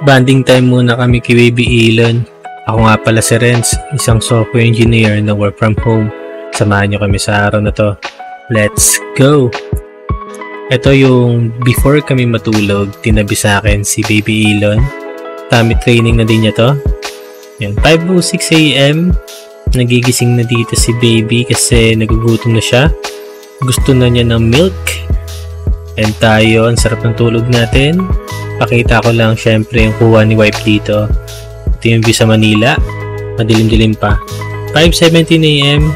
Mag-banding time muna kami kay Baby Elon. Ako nga pala si Renz, isang software engineer na work from home. Samahan nyo kami sa araw na to. Let's go! Ito yung before kami matulog, tinabi sa akin si Baby Elon. Tummy training na din niya to. Yan, 5:06 AM. Nagigising na dito si Baby kasi nagugutom na siya. Gusto na niya ng milk. And tayo, ang sarap ng tulog natin. Pakita ko lang syempre yung kuha ni wife dito. Ito yung view sa Manila. Madilim-dilim pa. 5:17 AM.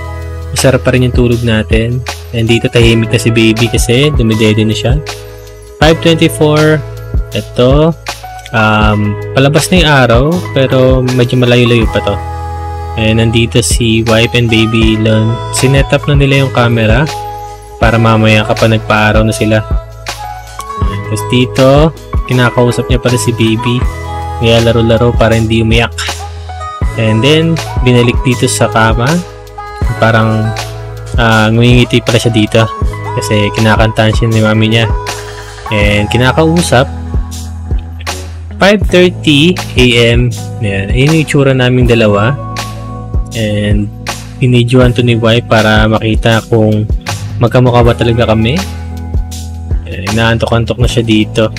Masarap pa rin yung tulog natin. And dito tahimik na si Baby kasi dumidede na siya. 5:24. Ito. Palabas na yung araw pero medyo malayo-layo pa to. And nandito si wife and Baby Elon. Sinet up na nila yung camera para mamaya kapag nagpa-araw na sila. Tapos dito, kinakausap niya pala si Baby. Kaya laro-laro para hindi umiyak. And then, binalik dito sa kama. Parang ngumingiti pala siya dito. Kasi kinakantahan siya ni mami niya. And kinakausap. 5:30 AM. Ayan, ayun yung itsura naming dalawa. And pinidyoan to ni wife para makita kung magkamukha ba talaga kami. Inaantok-antok na siya dito.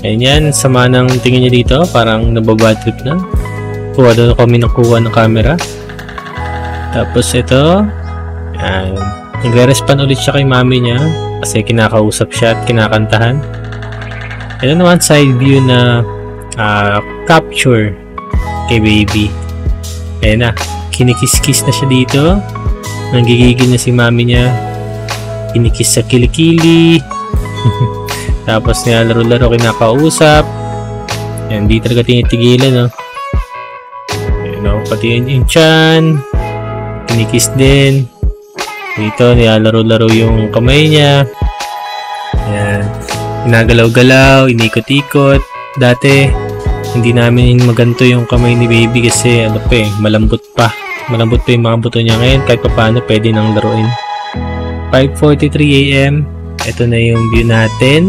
Ayan, sama ng tingin niya dito. Parang nababad trip na. Kuha doon kami ng kuha ng camera. Tapos ito. Ayan, nagre-respond ulit siya kay mami niya. Kasi kinakausap siya at kinakantahan. Ito naman side view na capture kay Baby. Ayan na. Kinikis-kis na siya dito. Nanggigigil na si mami niya. Kinikis sa kilikili. Tapos nilalaro-laro kinakausap. Yan, di talaga tinitigilan, no? Ayan, no? Pati yung chan. Kinikis din. Dito, nilalaro-laro yung kamay niya. Ayan. Inagalaw-galaw, inikot-ikot. Dati, hindi namin maganto yung kamay ni Baby kasi ano pa eh, malambot pa. Malambot pa yung mga buto niya ngayon. Kahit pa paano, pwede nang laruin. 5:43 AM. Ito na yung view natin.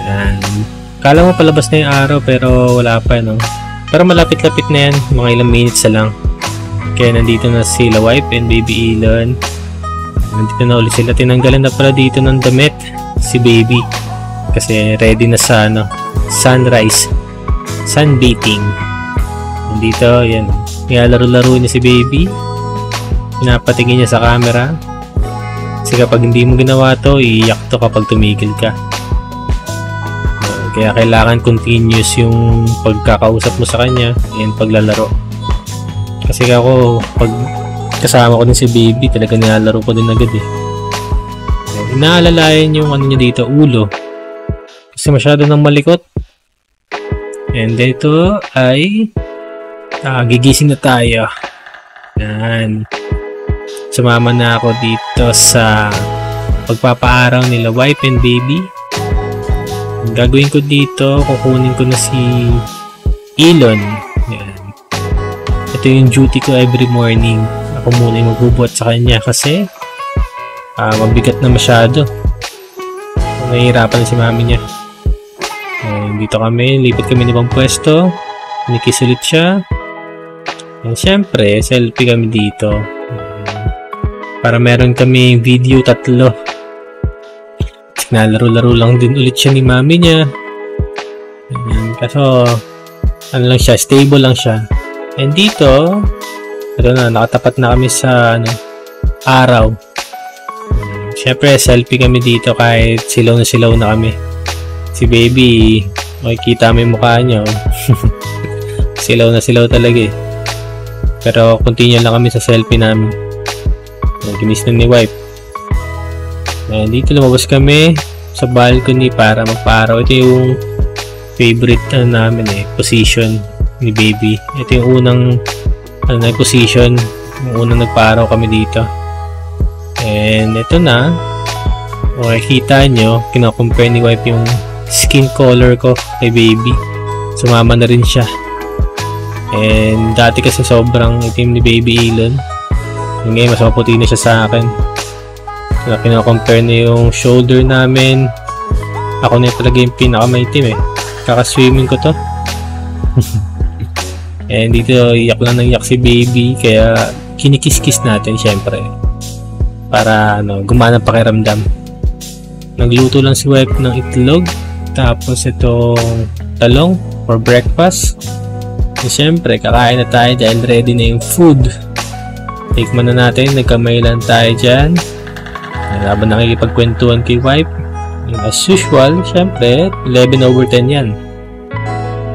Ayan. Kala mo palabas na yung araw pero wala pa, no? Pero malapit-lapit na yan. Mga ilang minutes na lang. Kaya nandito na sila wife and Baby Elon. Nandito na ulit sila. Tinanggalan na pala dito ng damit si Baby. Kasi ready na sa sunrise. Sunbathing. Nandito, yan. Nilalaro-laro niya si Baby. Pinapatingin niya sa camera. Kasi kapag hindi mo ginawa to, iiyak to kapag tumigil ka. Kaya kailangan continuous yung pagkakausap mo sa kanya, yan paglalaro. Kasi ako, pag kasama ko din si Baby, talaga nilalaro ko din agad eh. Inaalalayan yung ano niya dito, ulo. Kasi masyado nang malikot. And dito ay gigising na tayo. Yan. Sumama na ako dito sa pagpapaaraw nila wife and Baby. Ang gagawin ko dito, kukunin ko na si Elon. Yan. Ito yung duty ko every morning. Ako muna yung magbubuhat sa kanya kasi mabigat na masyado. Nahihirapan si mami niya. Dito kami, lipat kami ng ibang pwesto. Nikis ulit siya. And syempre, selfie kami dito. Para meron kami video 3. Nalaro-laro lang din ulit siya ni mami niya. Ayan. Kaso, ano lang siya, stable lang siya. And dito, ito na, nakatapat na kami sa araw. Syempre, selfie kami dito kahit silaw na kami. Si Baby, makikita mo yung mukha niya. Silaw na silaw talaga eh. Pero continue lang kami sa selfie namin. Ginis na ni wife. Ayan, dito lumabas kami sa balcony para magpa-araw. Ito yung favorite namin eh, position ni Baby. Ito yung unang position. Yung unang nagpa-araw kami dito. And ito na. Makikita nyo, kinakompare ni wife yung skin color ko kay Baby. Sumama na rin siya. And dati kasi sobrang itim ni Baby Elon. Ngayon mas maputi na siya sa akin. So kinakompare na yung shoulder namin. Ako na talaga yung pinakamaitim eh. Kaka-swimming ko to. And dito, iyak lang ng iyak si baby. Kaya, kinikis-kiss natin, syempre. Para, gumana pakiramdam. Nagluto lang si wife ng itlog. Tapos, itong talong for breakfast. And syempre, kakain na tayo dahil ready na yung food. Tikman na natin. Nagkamay lang tayo dyan. Habang nakikipagkwentuhan kay wife. And as usual, syempre, 11/10 yan.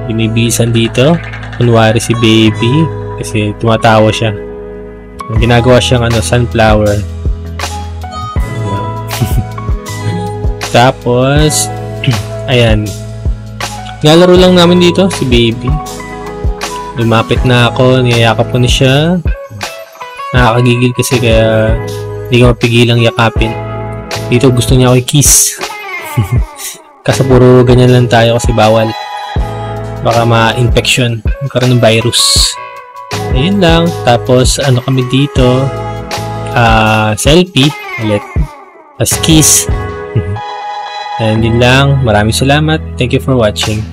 Binibisan dito. Kunwari si baby. Kasi tumatawa siya. Ginagawa siyang sunflower. Tapos, ayan. Ngalaro lang namin dito, si baby. Lumapit na ako, niyayakap ko na siya. Nakakagigil kasi kaya hindi ko mapigilang yakapin. Dito gusto niya ako i-kiss. Kasi puro ganyan lang tayo kasi bawal. Baka ma-infection, magkaroon ng virus. Ayun lang. Tapos, kami dito? Selfie ulit. As kiss. And yun lang. Maraming salamat. Thank you for watching.